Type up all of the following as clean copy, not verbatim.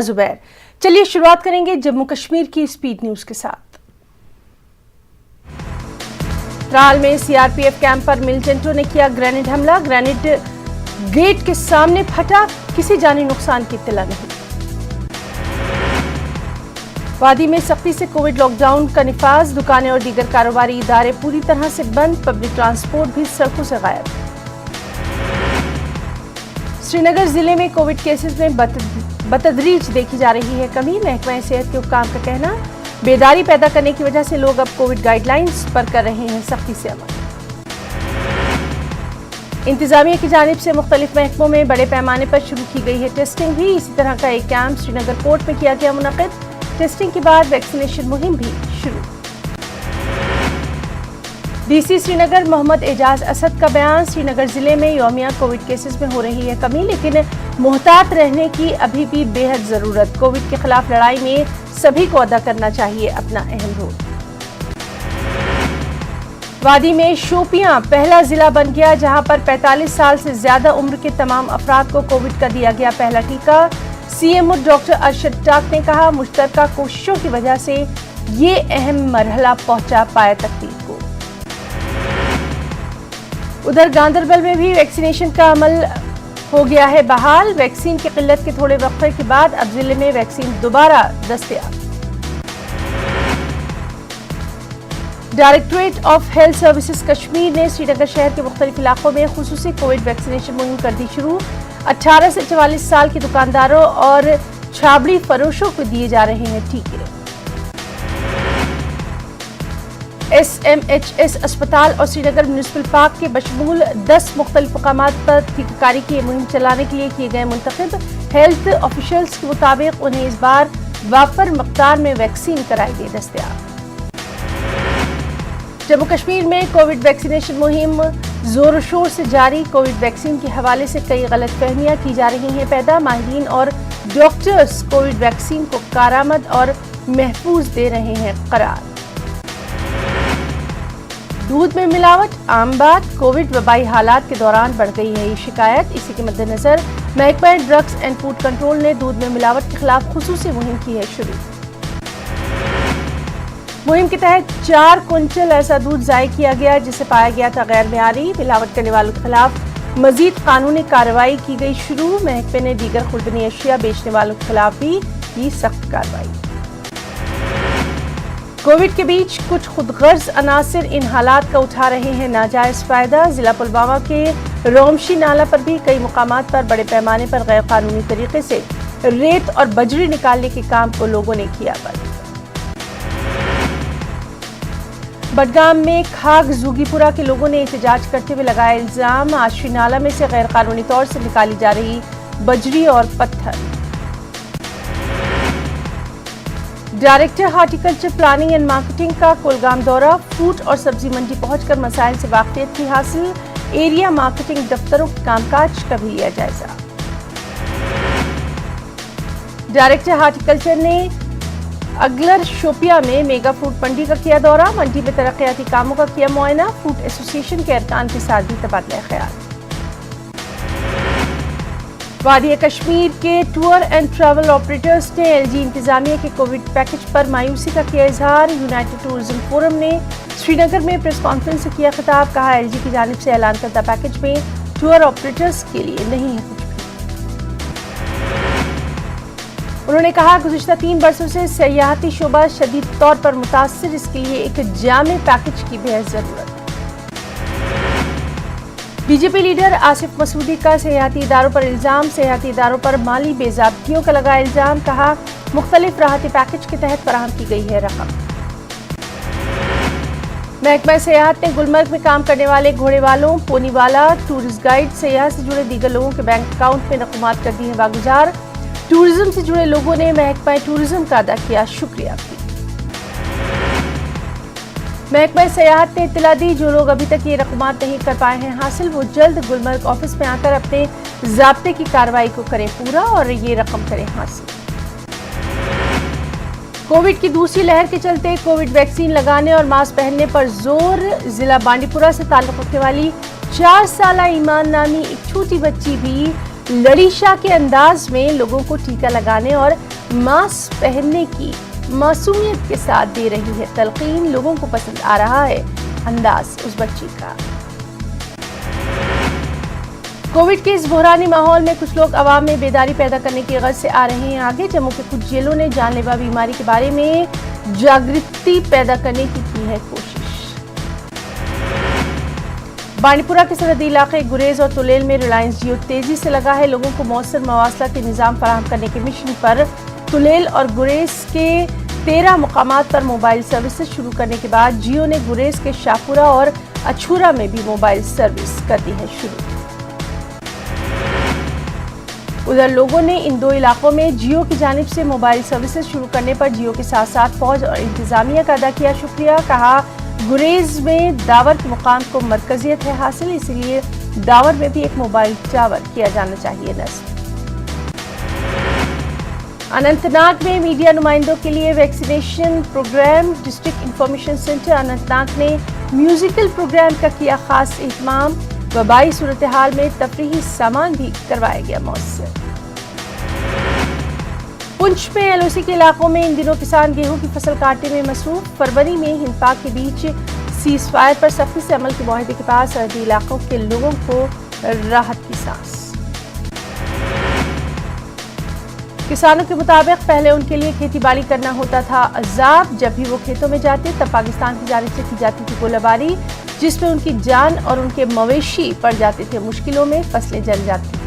जुबैर। चलिए शुरुआत करेंगे जम्मू कश्मीर की स्पीड न्यूज के साथ। त्राल में सीआरपीएफ कैंप पर मिलिटेंटों ने किया ग्रेनेड हमला। ग्रेनेड गेट के सामने फटा, किसी जानी नुकसान की इत्तला नहीं। वादी में सख्ती से कोविड लॉकडाउन का निफाज, दुकानें और दीगर कारोबारी इदारे पूरी तरह से बंद, पब्लिक ट्रांसपोर्ट भी सड़कों से गायब। श्रीनगर जिले में कोविड केसेस में बतदरीज देखी जा रही है कमी। महकमा सेहत के हुक्काम का कहना, बेदारी पैदा करने की वजह से लोग अब कोविड गाइडलाइंस पर कर रहे हैं सख्ती से अमल। इंतजामिया की जानिब से मुख्तलिफ महकमों में बड़े पैमाने पर शुरू की गई है टेस्टिंग भी। इसी तरह का एक कैंप श्रीनगर कोर्ट में किया गया मुनक़िद। टेस्टिंग के बाद वैक्सीनेशन मुहिम भी शुरू। डीसी श्रीनगर मोहम्मद एजाज असद का बयान, श्रीनगर जिले में यौमिया कोविड केसेस में हो रही है कमी, लेकिन मुहतात रहने की अभी भी बेहद जरूरत। कोविड के खिलाफ लड़ाई में सभी को अदा करना चाहिए अपना अहम रोल। वादी में शोपियां पहला जिला बन गया, जहां पर 45 साल से ज्यादा उम्र के तमाम अफराद को कोविड का दिया गया पहला टीका। सीएमओ डॉक्टर अरशद टाक ने कहा, मुश्तरका कोशिशों की वजह से ये अहम मरहला पहुंचा पाया तकलीफ को। उधर गांदरबल में भी वैक्सीनेशन का अमल हो गया है बहाल। वैक्सीन की किल्लत के थोड़े वक्फे के बाद अब जिले में वैक्सीन दोबारा दस्तयाब। Directorate of health services Kashmir ने श्रीनगर शहर के मुख्तलिफ इलाकों में खुसूसी कोविड वैक्सीनेशन मुहिम कर दी शुरू। 18 से 44 साल के दुकानदारों और छाबड़ी फरोशों को दिए जा रहे हैं टीके। SMHS अस्पताल और श्रीनगर म्यूनिसिपल पार्क के बशमूल 10 मुख्तलिफ मकामात पर टीकाकारी की मुहिम चलाने के लिए किए गए मुंतखब। हेल्थ ऑफिशियल्स के मुताबिक उन्हें इस बार वाफर मकदार में वैक्सीन कराई गई दस्तयाब। जम्मू कश्मीर में कोविड वैक्सीनेशन मुहिम जोर शोर से जारी। कोविड वैक्सीन के हवाले से कई गलतफहमियां की जा रही हैं पैदा। माहिरीन और डॉक्टर्स कोविड वैक्सीन को कारामद और महफूज दे रहे हैं करार। दूध में मिलावट आम बात, कोविड वबाई हालात के दौरान बढ़ गई है ये शिकायत। इसी के मद्देनजर महकमा ड्रग्स एंड फूड कंट्रोल ने दूध में मिलावट के खिलाफ खुसूसी मुहिम की है शुरू। मुहिम के तहत 4 क्विंटल ऐसा दूध जाय किया गया जिसे पाया गया था गैर मेयारी। मिलावट करने वालों के खिलाफ मजीद कानूनी कार्रवाई की गई शुरू। महकमे ने दीगर खुर्दनी अशिया बेचने वालों के खिलाफ भी की सख्त कार्रवाई। कोविड के बीच कुछ खुदगर्ज अनासिर इन हालात का उठा रहे हैं नाजायज फायदा। जिला पुलवामा के रोमशी नाला पर भी कई मुकामात पर बड़े पैमाने पर गैर कानूनी तरीके से रेत और बजरी निकालने के काम को लोगों ने किया बंद। बडगाम में खाग जुगीपुरा के लोगों ने एहतजाज करते हुए लगाया इल्जाम, आश्वी नाला में से गैर कानूनी तौर से निकाली जा रही बजरी और पत्थर। Director horticulture planning and marketing का कुलगाम दौरा, फ्रूट और सब्जी मंडी पहुंचकर मसाइल से वाकफियत की हासिल। एरिया मार्केटिंग दफ्तरों के कामकाज का भी लिया जायजा। डायरेक्टर हार्टिकल्चर ने अगलर शोपिया में मेगा फ्रूट मंडी का किया दौरा। मंडी में तरक्याती कामों का किया मुआयना। फ्रूट एसोसिएशन के अरकान के साथ भी तबादला ख्याल। वादी कश्मीर के टूर एंड ट्रैवल ऑपरेटर्स ने LG इंतजामिया के कोविड पैकेज पर मायूसी का किया इजहार। यूनाइटेड टूरिज्म फोरम ने श्रीनगर में प्रेस कॉन्फ्रेंस से किया खिताब, कहा LG की जानिब से ऐलान करदा पैकेज में टूर ऑपरेटर्स के लिए नहीं है कुछ भी। उन्होंने कहा, गुज़िश्ता 3 वर्षों से सयाहती शोबा शदीद तौर पर मुतासिर, इसके लिए एक जामे पैकेज की बेहद जरूरत। बीजेपी लीडर आसिफ मसूदी का सयाहती इदारों पर इल्जाम, सयाहती इदारों पर माली बेज़ाब्तियों का लगा इल्जाम, कहा मुख्तलिफ राहती पैकेज के तहत फराहम की गई है रकम। महकमा सयाहत ने गुलमर्ग में काम करने वाले घोड़े वालों, पोनी वाला, टूरिस्ट गाइड, सयाहत से जुड़े दीगर लोगों के बैंक अकाउंट में रकूमात कर दी है वागुजार। टूरिज्म से जुड़े लोगों ने महकमा टूरिज्म का अदा किया शुक्रिया भी। महकमा सयाहत ने इत्तला दी, जो लोग अभी तक ये रकूमात नहीं कर पाए हैं हासिल, वो जल्द गुलमर्ग ऑफिस में आकर अपने ज़ाब्ते की कार्रवाई को करें पूरा और ये रकम करें हासिल। कोविड की दूसरी लहर के चलते कोविड वैक्सीन लगाने और मास्क पहनने पर जोर। जिला बांडीपुरा से ताल्लुक़ रखने वाली 4 साला ईमान नामी एक छोटी बच्ची भी लड़ीशा के अंदाज में लोगों को टीका लगाने और मास्क पहनने की मासूमियत के साथ दे रही है तलकीन। लोगों को पसंद आ रहा है अंदाज उस बच्ची का। कोविड के इस बहरानी माहौल में कुछ लोग अवाम में बेदारी पैदा करने की गर्ज से आ रहे हैं आगे। जम्मू के कुछ जेलों ने जानलेवा बीमारी के बारे में जागृति पैदा करने की है कोशिश। बांडीपुरा के सरहदी इलाके गुरेज और तुलेल में रिलायंस जियो तेजी से लगा है। लोगों को मौसर मवासला के निज़ाम फराहम करने के मिशन पर तुलेल और गुरेज के 13 मुकामात पर मोबाइल सर्विसेज शुरू करने के बाद जियो ने गुरेज के शाहपुरा और अछूरा में भी मोबाइल सर्विस कर दी है शुरू। उधर लोगों ने इन दो इलाकों में जियो की जानिब से मोबाइल सर्विसेज शुरू करने पर जियो के साथ साथ फौज और इंतजामिया का अदा किया शुक्रिया। कहा गुरेज में दावर के मुकाम को मरकजियत है हासिल, इसीलिए दावर में भी एक मोबाइल टावर किया जाना चाहिए नस्ब। अनंतनाग में मीडिया नुमाइंदों के लिए vaccination programme. District information centre Anantnag ने म्यूजिकल प्रोग्राम का किया खास एहतमाम। वबाई सूरत हाल में तफरीही सामान भी करवाया गया मौसर। पुंछ में एलओसी के इलाकों में इन दिनों किसान गेहूं की फसल काटने में मसरूफ। फरवरी में हिंद पाक के बीच सीज फायर पर सख्ती से अमल के मुआहदे के पास सरहदी इलाकों के लोगों को राहत की सांस। किसानों के मुताबिक पहले उनके लिए खेती बाड़ी करना होता था अजाब। जब भी वो खेतों में जाते तब पाकिस्तान की जानिब से की जाती थी गोलाबारी, जिसमें उनकी जान और उनके मवेशी पड़ जाते थे मुश्किलों में, फसलें जल जाती थी।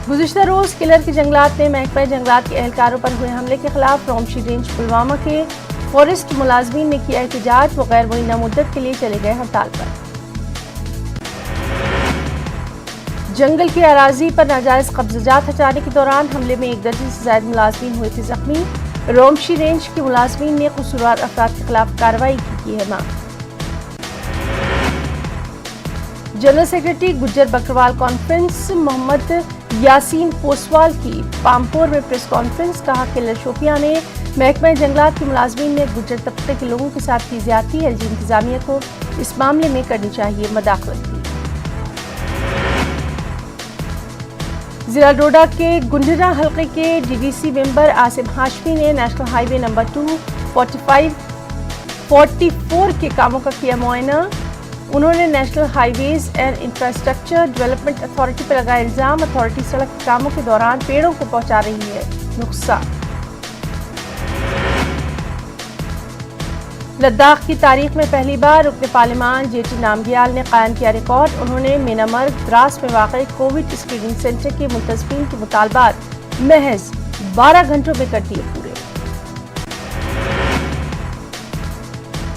गुज़िश्ता रोज किलर के जंगलात में महकमा जंगलात के एहलकारों पर हुए हमले के खिलाफ रोमशी रेंज पुलवामा के फॉरेस्ट मुलाजमीन ने किया एहतजाज। वो गैर मुइन्ना मुद्दत के लिए चले गए हड़ताल पर। जंगल की अराजी पर नाजायज कब्जात हटाने के दौरान हमले में 1 दर्जन से ज्यादा मुलाजमीन हुए थे जख्मी। रोमशी रेंज के मुलाजमीन ने कसूरवार अफराद के खिलाफ कार्रवाई की है मांग। General secretary Gujjar Bakarwal conference. Mohammad Yasin Poswal की पामपोर में प्रेस कॉन्फ्रेंस। कहा किलर शोपियां ने महकमा जंगलात के मुलाजमीन ने गुज्जर तबके के लोगों के साथ की ज्यादती। एलजी इंतजामिया को इस मामले में करनी चाहिए मदाखलत। जिला डोडा के गुंडरा हल्के के डीडीसी मेंबर आसिम हाशमी ने नेशनल हाईवे नंबर 244 के कामों का किया मुआयना। उन्होंने national highways and infrastructure development authority पर लगाया इल्जाम। अथॉरिटी सड़क के कामों के दौरान पेड़ों को पहुंचा रही है नुकसान। लद्दाख की तारीख में पहली बार रुकने पार्लिमान जेटी नामग्याल ने कायम किया रिकॉर्ड। उन्होंने मेनामर्ग द्रास में वाक़ई कोविड स्क्रीनिंग सेंटर के मुल्तज़मीन के मुतालबात महज 12 घंटों में कर दिए पूरे।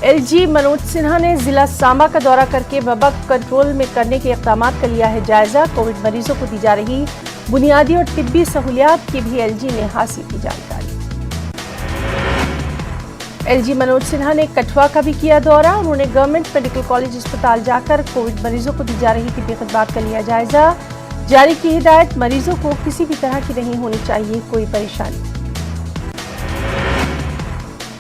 एलजी मनोज सिन्हा ने जिला सांबा का दौरा करके वबा कंट्रोल में करने के इक़दाम का लिया है जायजा। कोविड मरीजों को दी जा रही बुनियादी और तिब्बी सहूलियात की भी एलजी ने हासिल की जानकारी। एलजी मनोज सिन्हा ने कठुआ का भी किया दौरा। उन्होंने गवर्नमेंट मेडिकल कॉलेज अस्पताल जाकर कोविड मरीजों को दी जा रही तिब्बी खिदमात का लिया जायजा। जारी की हिदायत, मरीजों को किसी भी तरह की नहीं होनी चाहिए कोई परेशानी।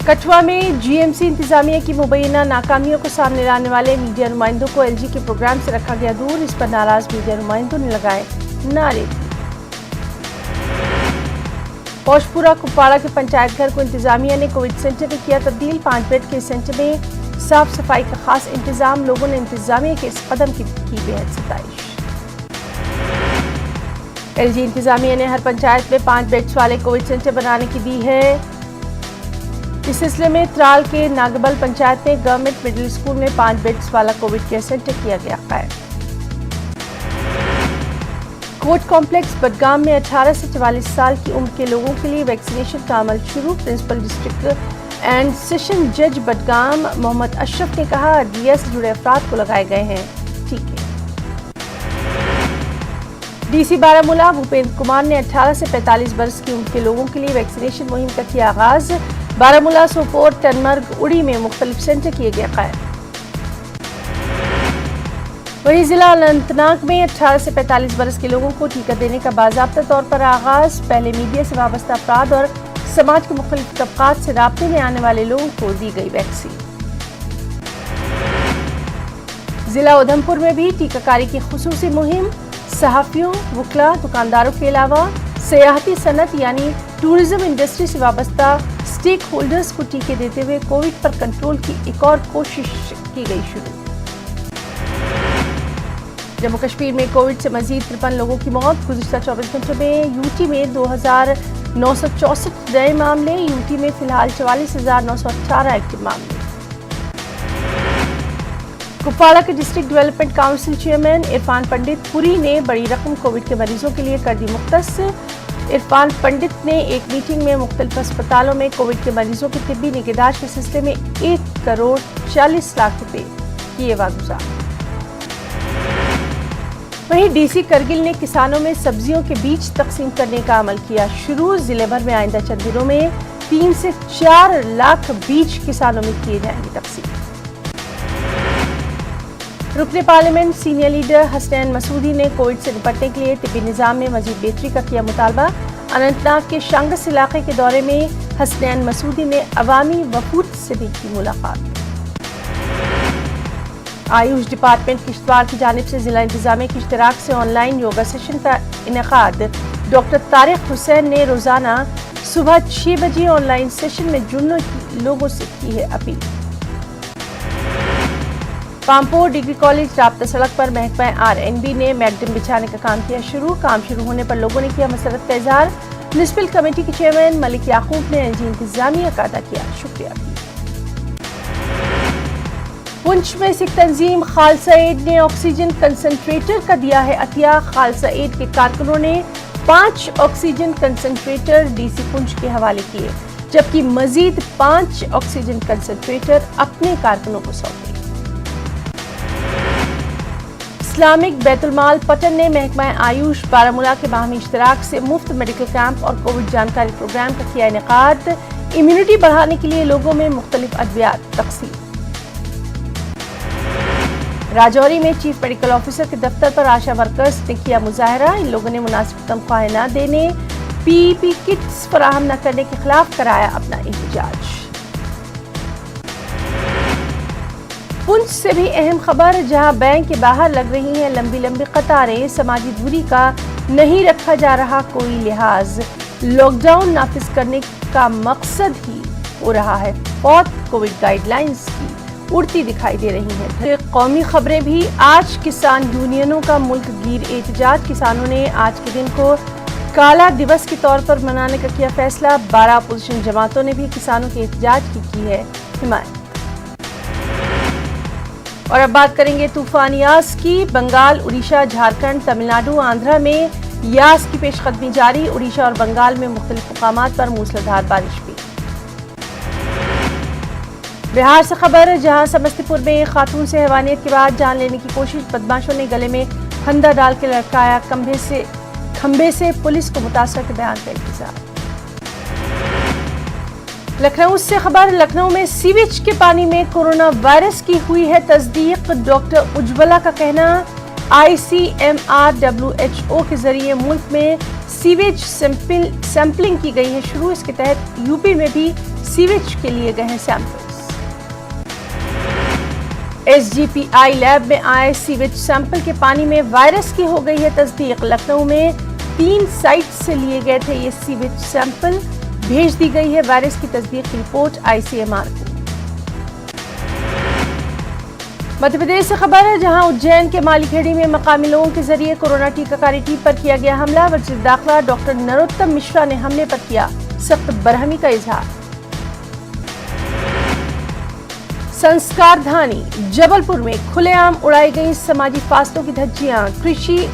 कठुआ में जीएमसी इंतजामिया की मुबैना नाकामियों को सामने लाने वाले मीडिया नुमाइंदों को एलजी के प्रोग्राम से रखा गया दूर। इस पर नाराज मीडिया नुमाइंदों ने लगाए नारे। पौशपुरा कुपवाड़ा के पंचायत घर को इंतजामिया ने कोविड सेंटर में किया तब्दील। 5 बेड के सेंटर में साफ सफाई का खास इंतजाम। लोगों ने इंतजामिया के इस कदम की बेहद सताइश। एलजी इंतजामिया ने हर पंचायत में 5 बेड्स वाले कोविड सेंटर बनाने की दी है। इस सिलसिले में त्राल के नागबल पंचायत में गवर्नमेंट मिडिल स्कूल में 5 बेड्स वाला कोविड केयर सेंटर किया गया कायम। कोर्ट कॉम्प्लेक्स बडगाम में 18 से 44 साल की उम्र के लोगों के लिए वैक्सीनेशन का अमल शुरू। प्रिंसिपल डिस्ट्रिक्ट एंड सेशन जज बडगाम मोहम्मद अशरफ ने कहा अदलिया से जुड़े अफराद को लगाए गए हैं टीके। डीसी बारामूला भूपेंद्र कुमार ने 18 से 45 वर्ष की उम्र के लोगों के लिए वैक्सीनेशन मुहिम का किया आगाज। बारामूला, सोपोर, टनमर्ग, उड़ी में मुख्तलिफ सेंटर किए गए कायम। वहीं जिला अनंतनाग में 18 से 45 वर्ष के लोगों को टीका देने का बाज़ाब्ता तौर पर आगाज। पहले मीडिया से वाबस्ता अफराद और समाज के मुख्तलिफ तबकात से राब्ते में आने वाले लोगों को दी गई वैक्सीन। जिला उधमपुर में भी टीकाकारी की खुसूसी मुहिम, सहाफियों, वकला, दुकानदारों के अलावा सियाहती सनत यानी टूरिज्म इंडस्ट्री से वाबस्ता स्टेक होल्डर्स को टीके देते हुए कोविड पर कंट्रोल की एक और कोशिश की गई शुरू। जम्मू कश्मीर में कोविड से मजीद 53 लोगों की मौत। गुज़िश्ता 24 घंटों में यूटी में 2964 नए मामले। यूटी में फिलहाल 44,918 एक्टिव मामले। कुपवाड़ा के district development council chairman Irfan Pandit Puri ने बड़ी रकम कोविड के मरीजों के लिए कर दी मुख्तस। इरफान पंडित ने एक मीटिंग में मुख्तलिफ अस्पतालों में कोविड के मरीजों की तिब्बी निगहदाश्त के सिलसिले में 1 करोड़ 40 लाख रुपए किए वागुजार। वहीं डीसी करगिल ने किसानों में सब्जियों के बीज तकसीम करने का अमल किया शुरू। जिले भर में आइंदा चंद दिनों में 3 से 4 लाख बीज किसानों में किए जाएंगे तकसीम। रुकने parliament senior leader Hasnain Masoodi ने कोविड से निपटने के लिए तिब्बी निज़ाम में मजीद बेहतरी का किया मुतालबा। अनंतनाग के शांगस इलाके के दौरे में हसनैन मसूदी ने अवामी वफूद से भी की मुलाकात। आयुष डिपार्टमेंट किश्तवाड़ की जानिब से जिला इंतजामिया की इश्तिराक से ऑनलाइन योगा सेशन का इनेकाद। डॉक्टर तारिक हुसैन ने रोजाना सुबह 6 बजे ऑनलाइन सेशन में जुड़ने की लोगों से की है अपील। पामपोर डिग्री कॉलेज राब्ता सड़क पर महकमा RNB ने मैगडम बिछाने का काम किया शुरू। काम शुरू होने पर लोगों ने किया मसरत का इजहार। म्युनिसिपल कमेटी के चेयरमैन मलिक याकूब ने एलजी इंतजामिया का अदा किया शुक्रिया। पुंछ में सिख तंजीम खालसा एड ने ऑक्सीजन कंसंट्रेटर का दिया है अतिया। खालसा एड के कारकुनों ने 5 ऑक्सीजन कंसंट्रेटर डीसी पुंछ के हवाले किए, जबकि मजीद 5 ऑक्सीजन कंसंट्रेटर अपने कारकुनों को सौंपे। इस्लामिक बैतुल-माल पटन ने महकमा आयुष बारामूला के बाहमी इश्तिराक से मुफ्त मेडिकल कैंप और कोविड जानकारी प्रोग्राम का किया इनेकाद। इम्यूनिटी बढ़ाने के लिए लोगों में मुख्तलिफ अद्वियात तकसीम। राजौरी में चीफ मेडिकल ऑफिसर के दफ्तर पर आशा वर्कर्स ने किया मुजाहरा। इन लोगों ने मुनासिब तनख्वाहें न देने, पीईपी किट्स फराहम न करने के खिलाफ कराया अपना एहतजाज। पुंछ से भी अहम खबर, जहां बैंक के बाहर लग रही हैं लंबी लंबी कतारें। समाजी दूरी का नहीं रखा जा रहा कोई लिहाज। लॉकडाउन नाफिज करने का मकसद ही हो रहा है फौत। कोविड गाइडलाइंस की उड़ती दिखाई दे रही हैं। कौमी खबरें भी आज किसान यूनियनों का मुल्क गिर एहतजाज। किसानों ने आज के दिन को काला दिवस के तौर पर मनाने का किया फैसला। 12 अपोजिशन जमातों ने भी किसानों के एहतजाज की है हिमायत। और अब बात करेंगे तूफान यास की। बंगाल, उड़ीसा, झारखंड, तमिलनाडु, आंध्रा में यास की पेशकदमी जारी। उड़ीसा और बंगाल में मुख्तलिफ मुकामात पर मूसलाधार बारिश भी। बिहार से खबर, जहां समस्तीपुर में एक खातून से हैवानियत के बाद जान लेने की कोशिश। बदमाशों ने गले में फंदा डाल के लटकाया। खंबे से पुलिस को मुतासर के बयान का इंतजार। लखनऊ से खबर, लखनऊ में सीवेज के पानी में कोरोना वायरस की हुई है तस्दीक। डॉक्टर उज्ज्वला का कहना, ICMR WHO के जरिए मुल्क में सीवेज सैंपलिंग की गई है शुरू। इसके तहत यूपी में भी सीवेज के लिए गए हैं सैंपल्स। SGPI लैब में आए सीवेज सैंपल के पानी में वायरस की हो गई है तस्दीक। लखनऊ में 3 साइट से लिए गए थे ये सीवेज सैंपल। भेज दी गई है वायरस की तस्दीक की रिपोर्ट ICMR को। मध्य प्रदेश से खबर है, जहां उज्जैन के मालीखेड़ी में मकामी लोगों के जरिए कोरोना टीकाकारी टीम पर किया गया हमला। वजीर दाखिला डॉक्टर नरोत्तम मिश्रा ने हमले पर किया सख्त बरहमी का इजहार। संस्कार धानी जबलपुर में खुलेआम उड़ाई गई समाजी फासलों की धज्जियां। कृषि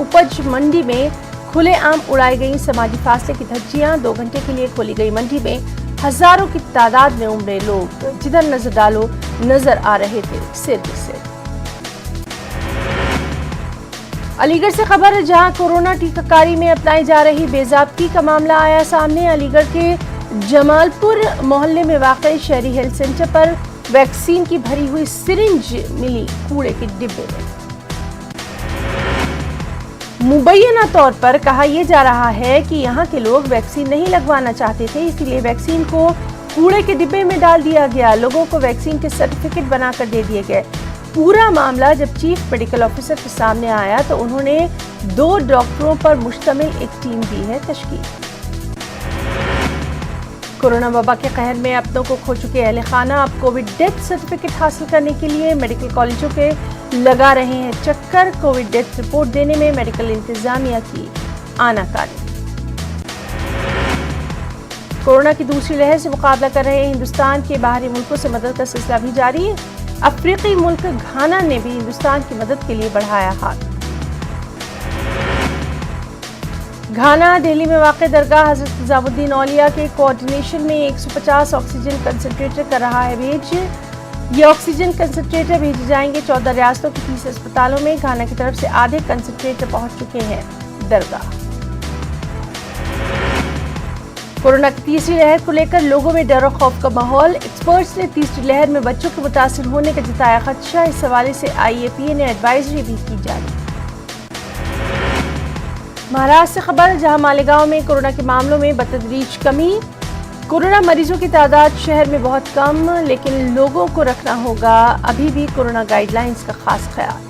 उपज मंडी में खुलेआम उड़ाई गई समाजी फासले की धज्जियां। 2 घंटे के लिए खोली गई मंडी में हजारों की तादाद में उमड़े लोग। जिधर नजर डालो नजर आ रहे थे सिर के सिर। अलीगढ़ से खबर है, जहां कोरोना टीकाकारी में अपनाई जा रही बेज़ाब्ती का मामला आया सामने। अलीगढ़ के जमालपुर मोहल्ले में वाक़ई शहरी हेल्थ सेंटर पर वैक्सीन की भरी हुई सिरिंज मिली कूड़े के डिब्बे में। मुबैना तौर पर कहा यह जा रहा है कि यहाँ के लोग वैक्सीन नहीं लगवाना चाहते थे, इसीलिए वैक्सीन को कूड़े के डिब्बे में डाल दिया गया। लोगों को वैक्सीन के सर्टिफिकेट बनाकर दे दिए गए। पूरा मामला जब चीफ मेडिकल ऑफिसर के सामने आया तो उन्होंने 2 डॉक्टरों पर मुश्तमिल एक टीम दी है तश्कील। कोरोना वबा के कहर में अपनों को खो चुके अहले खाना अब कोविड डेथ सर्टिफिकेट हासिल करने के लिए मेडिकल कॉलेजों के लगा रहे हैं चक्कर। कोविड डेथ रिपोर्ट देने में मेडिकल इंतजामिया की आनाकानी। कोरोना की दूसरी लहर से मुकाबला कर रहे हिंदुस्तान के बाहरी मुल्कों से मदद का सिलसिला भी जारी है। अफ्रीकी मुल्क घाना ने भी हिंदुस्तान की मदद के लिए बढ़ाया हाथ। घाना दिल्ली में वाक़ दरगाह हज़रत निज़ामुद्दीन औलिया के कोऑर्डिनेशन में 150 ऑक्सीजन कंसंट्रेटर कर रहा है भेज। ये ऑक्सीजन कंसंट्रेटर भेजे जाएंगे 14 रियासतों के 30 अस्पतालों में। घाना की तरफ से आधे कंसंट्रेटर पहुंच चुके हैं दरगाह। कोरोना की तीसरी लहर को लेकर लोगों में डर और खौफ का माहौल। एक्सपर्ट्स ने तीसरी लहर में बच्चों के मुतासिर होने का जताया खदशा। इस हवाले से IAPA ने एडवाइजरी भी की जारी। महाराष्ट्र से खबर, जहां मालेगांव में कोरोना के मामलों में बतदरीज कमी। कोरोना मरीजों की तादाद शहर में बहुत कम, लेकिन लोगों को रखना होगा अभी भी कोरोना गाइडलाइंस का खास ख्याल।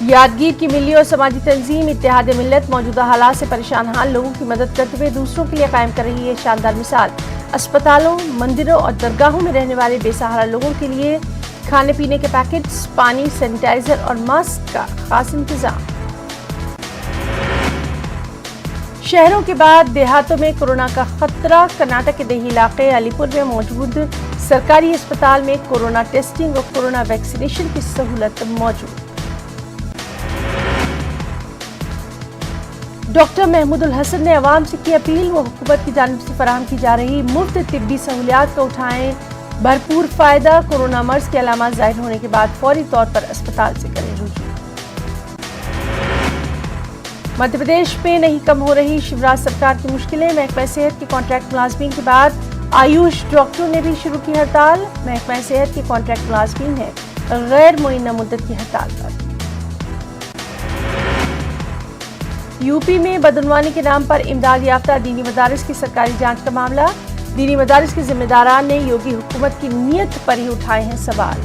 यादगीर की मिली और समाजी तंजीम इत्तेहाद मिल्लत मौजूदा हालात से परेशान हाल लोगों की मदद करते हुए दूसरों के लिए कायम कर रही है शानदार मिसाल। अस्पतालों, मंदिरों और दरगाहों में रहने वाले बेसहारा लोगों के लिए खाने पीने के पैकेट्स, पानी, सैनिटाइजर और मास्क का खास इंतजाम। शहरों के बाद देहातों में कोरोना का खतरा। कर्नाटक के देही इलाके अलीपुर में मौजूद सरकारी अस्पताल में कोरोना टेस्टिंग और कोरोना वैक्सीनेशन की सहूलत मौजूद। डॉक्टर महमूदुल हसन ने अवाम से की अपील, वो हुकूमत की जानिब से फराहम की जा रही मुफ्त तिब्बी सहूलियात का उठाएं भरपूर फायदा। कोरोना मर्ज के अलामात जाहिर होने के बाद फौरी तौर पर अस्पताल से करें रुजू। मध्य प्रदेश में नहीं कम हो रही शिवराज सरकार की मुश्किलें। महकमा सेहत के कॉन्ट्रैक्ट मुलाजमीन के बाद आयुष डॉक्टरों ने भी शुरू की हड़ताल। महकमा सेहत के कॉन्ट्रैक्ट मुलाजमीन है गैर मुअय्यना मुद्दत की हड़ताल पर। यूपी में बदनवानी के नाम पर इमदाद याफ्ता दीनी मदारिस की सरकारी जांच का मामला। दीनी मदारिस के जिम्मेदारान ने योगी हुकूमत की नीयत पर ही उठाए हैं सवाल।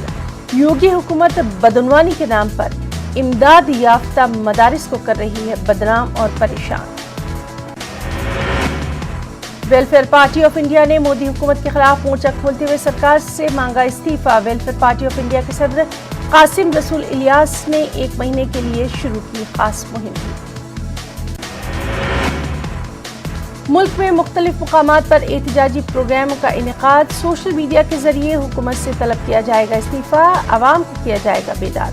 योगी हुकूमत बदनवानी के नाम पर इमदाद याफ्ता मदारिस को कर रही है बदनाम और परेशान। वेलफेयर पार्टी ऑफ इंडिया ने मोदी हुकूमत के खिलाफ मोर्चा खोलते हुए सरकार से मांगा इस्तीफा। वेलफेयर पार्टी ऑफ इंडिया के सदर कासिम रसूल इलियास ने 1 महीने के लिए शुरू की खास मुहिम। मुल्क में मुख्तलिफ मुकामात पर एहतिजाजी प्रोग्रामों का इनेकाद। सोशल मीडिया के जरिए हुकूमत से तलब किया जाएगा इस्तीफा, आवाम को किया जाएगा बेदार।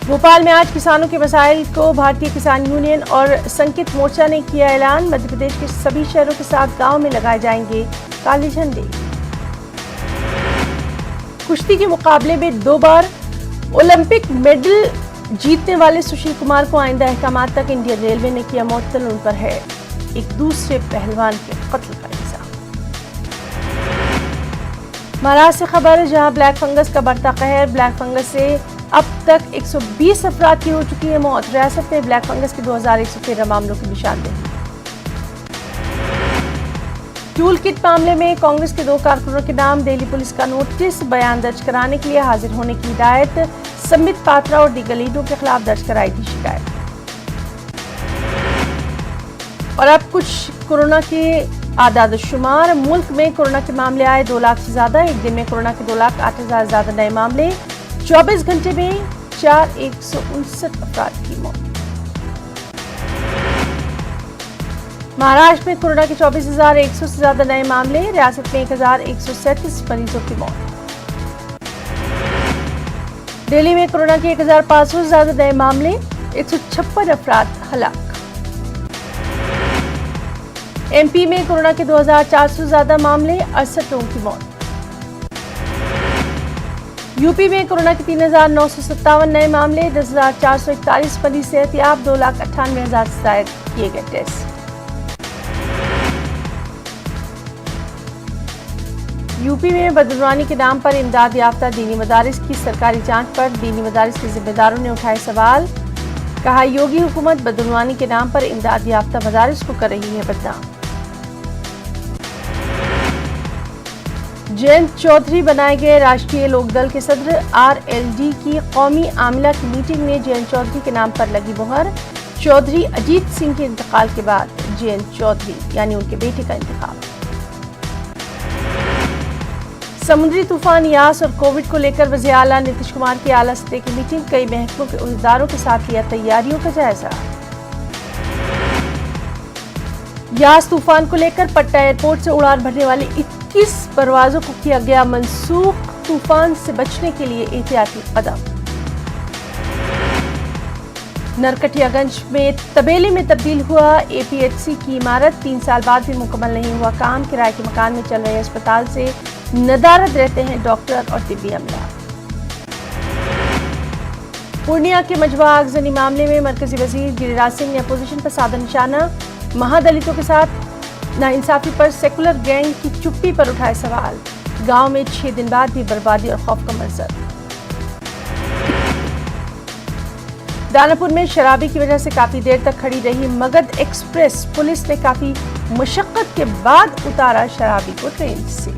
भोपाल में आज किसानों के मसाइल को भारतीय किसान यूनियन और संकित मोर्चा ने किया ऐलान। मध्य प्रदेश के सभी शहरों के साथ गांव में लगाए जाएंगे काले झंडे। कुश्ती के मुकाबले में 2 बार ओलंपिक मेडल जीतने वाले सुशील कुमार को आइंदा अहकामात तक इंडियन रेलवे ने किया मुअत्तल। उन पर है एक दूसरे पहलवान के कत्ल का इल्जाम। महाराष्ट्र से खबर, जहां ब्लैक फंगस का बढ़ता कहर। ब्लैक फंगस से अब तक 120 अफराद की हो चुकी है मौत। रियासत में ब्लैक फंगस के 2113 मामलों की निशानदेही। टूल किट मामले में कांग्रेस के 2 कारकुनों के नाम। दिल्ली पुलिस का नोटिस, बयान दर्ज कराने के लिए हाजिर होने की हिदायत। संबित पात्रा और दीगर लीडरों के खिलाफ दर्ज कराई थी शिकायत। और अब कुछ कोरोना के आदाद शुमार। मुल्क में कोरोना के मामले आए 2 लाख से ज्यादा। एक दिन में कोरोना के 2,08,000 ज्यादा नए मामले। 24 घंटे में 159 अफराद की मौत। महाराष्ट्र में कोरोना के 24,100 से ज्यादा नए मामले। रियासत में 1,137 मरीजों की मौत। दिल्ली में कोरोना के 1,500 से ज्यादा नए मामले। 156 अफराद हलाक। MP में कोरोना के 2,400 से ज्यादा मामले। 68 लोगों की मौत। यूपी में कोरोना के 3,957 नए मामले। 10,441 मरीज सेहतयाब। 2,98,000 से ज्यादा किए गए टेस्ट। यूपी में बदनवानी के नाम पर इमदाद याफ्ता दीनी मदारिस की सरकारी जांच पर दीनी मदारिस के जिम्मेदारों ने उठाए सवाल। कहा, योगी हुकूमत बदनवानी के नाम पर इमदाद याफ्ता मदारिस को कर रही है बदनाम। जयंत चौधरी बनाए गए राष्ट्रीय लोकदल के सदर। आरएलडी की कौमी आमिला की मीटिंग में जयंत चौधरी के नाम पर लगी मुहर। चौधरी अजीत सिंह के इंतकाल के बाद जयंत चौधरी यानी उनके बेटे का इंतकाल। समुद्री तूफान यास और कोविड को लेकर वज़ीर आला नीतीश कुमार की आला सतह की मीटिंग। कई महकमों के उहदेदारों के साथ लिया तैयारियों का जायजा। यास तूफान को लेकर पटना एयरपोर्ट से उड़ान भरने वाली 21 परवाजों को किया गया मंसूख। तूफान से बचने के लिए एहतियाती कदम। नरकटियागंज में तबेले में तब्दील हुआ एपीएचसी की इमारत। 3 साल बाद भी मुकम्मल नहीं हुआ काम। किराए के मकान में चल रहे अस्पताल से नदारद रहते हैं डॉक्टर और तिब्बी अमला। पूर्णिया के मजबा आगजनी मामले में मरकजी वजीर गिरिराज सिंह ने अपोजिशन पर साधा निशाना। महादलितों के साथ नाइंसाफी पर सेकुलर गैंग की चुप्पी पर उठाए सवाल। गांव में 6 दिन बाद भी बर्बादी और खौफ का मंजर। दानापुर में शराबी की वजह से काफी देर तक खड़ी रही मगध एक्सप्रेस। पुलिस ने काफी मशक्कत के बाद उतारा शराबी को ट्रेन से।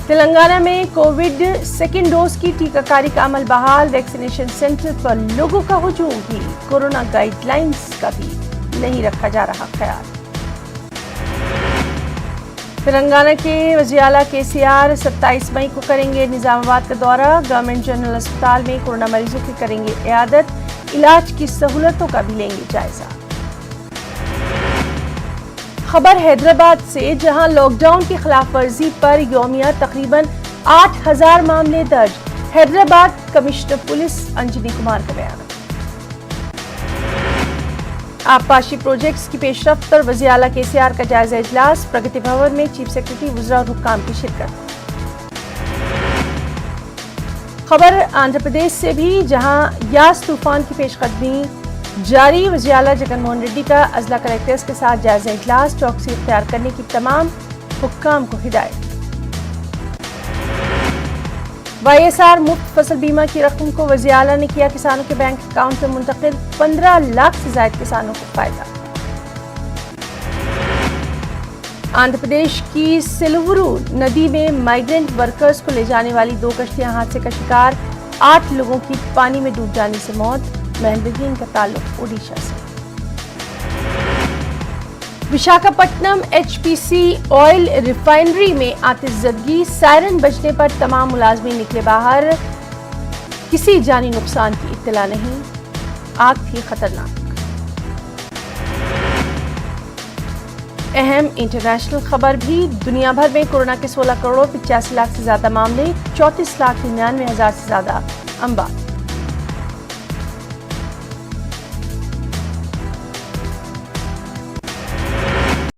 तेलंगाना में कोविड सेकेंड डोज की टीकाकारी का अमल बहाल। वैक्सीनेशन सेंटर पर लोगों का हुजूम भी। कोरोना गाइडलाइंस का भी नहीं रखा जा रहा ख्याल। तेलंगाना के वज़ीर आला केसीआर 27 मई को करेंगे निजामाबाद का दौरा। गवर्नमेंट जनरल अस्पताल में कोरोना मरीजों की करेंगे इयादत। इलाज की सहूलतों का भी लेंगे जायजा। खबर हैदराबाद से, जहां लॉकडाउन की खिलाफ वर्जी पर यौमिया तकरीबन 8000 मामले दर्ज। हैदराबाद कमिश्नर पुलिस अंजनी कुमार का बयान। आबपाशी प्रोजेक्ट्स की पेशरफ्त पर वज़ीर आला केसीआर का जायजा इजलास। प्रगति भवन में चीफ सेक्रेटरी वज़रा और हुक्काम की शिरकत। खबर आंध्र प्रदेश से भी, जहां यास तूफान की पेशकदमी जारी। वज़ीर आला जगनमोहन रेड्डी का अजला कलेक्टर्स के साथ जायजा इजलास। चौकसी इख्तियार करने की तमाम हुक्काम को हिदायत। वाईएसआर मुफ्त फसल बीमा की रकम को वज़ीर आला ने किया किसानों के बैंक अकाउंट में मुंतकिल। 15 लाख से ज्यादा किसानों को फायदा। आंध्र प्रदेश की सिलवरू नदी में माइग्रेंट वर्कर्स को ले जाने वाली 2 कश्तियां हादसे का शिकार। 8 लोगों की पानी में डूब जाने से मौत। महलबीन का ताल्लुक ओडिशा से। विशाखापट्टनम एचपीसी ऑयल रिफाइनरी में आतिशज़दगी। सायरन बजने पर तमाम मुलाजमीन निकले बाहर। किसी जानी नुकसान की इत्तला नहीं। आग थी खतरनाक। अहम इंटरनेशनल खबर भी, दुनिया भर में कोरोना के 16 करोड़ 85 लाख से ज्यादा मामले। 34,99,000 से ज्यादा अमवात।